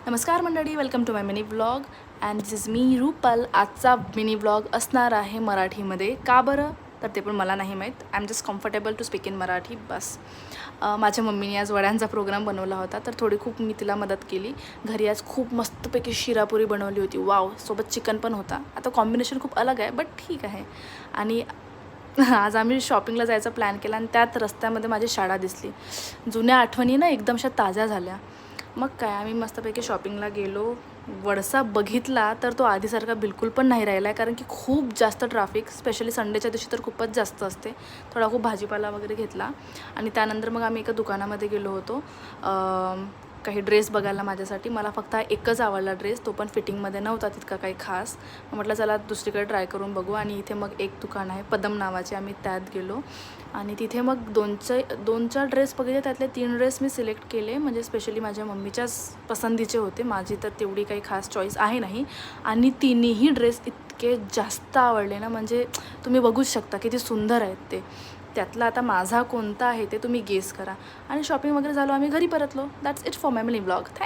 नमस्कार मंडळी, welcome to my mini vlog and this is me Rupal. आजचा मिनी व्लॉग असणार आहे मराठीमध्ये. का बरं तर ते पण मला नाही माहीत. I am just comfortable to speak in Marathi बस. माझ्या मम्मीने आज वड्यांचा प्रोग्राम बनवला होता, तर थोडी खूप मी तिला मदत केली. घरी आज खूप मस्तपैकी शिरापुरी बनवली होती. वाव, सोबत चिकन पण होता. आता कॉम्बिनेशन खूप अलग आहे बट ठीक आहे. आणि आज आम्ही शॉपिंगला जायचा प्लॅन केला आणि त्यात रस्त्यामध्ये माझी शाळा दिसली. जुन्या आठवणी ना एकदमशा ताज्या झाल्या. मग काय, आम्ही मस्तपैकी शॉपिंगला गेलो. वळसा बघितला तर तो आधीसारखा बिलकुल पण नाही राहिला आहे, कारण की खूप जास्त ट्रॅफिक, स्पेशली संडेच्या दिवशी तर खूपच जास्त असते. थोडा खूप भाजीपाला वगैरे घेतला आणि त्यानंतर मग आम्ही एका दुकानामध्ये गेलो होतो काही ड्रेस बघायला माझ्यासाठी. मला फक्त एकच आवडला ड्रेस, तो पण फिटिंगमध्ये नव्हता तितका काही खास. म्हटलं चला दुसरीकडे ट्राय करून बघू. आणि इथे मग एक दुकान आहे पदम नावाचे, आम्ही त्यात गेलो आणि तिथे मग दोन चार ड्रेस बघितले. त्यातले 3 ड्रेस मी सिलेक्ट केले, म्हणजे स्पेशली माझ्या मम्मीच्याच पसंतीचे होते. माझी तर तेवढी काही खास चॉईस आहे नाही. आणि तिन्ही ड्रेस इतके जास्त आवडले ना, म्हणजे तुम्ही बघूच शकता किती सुंदर आहेत ते. त्यातला आता माझा कोणता आहे ते तुम्ही गेस करा. आणि शॉपिंग वगैरे झालो, आम्ही घरी परतलो. That's it for my mini vlog. Thank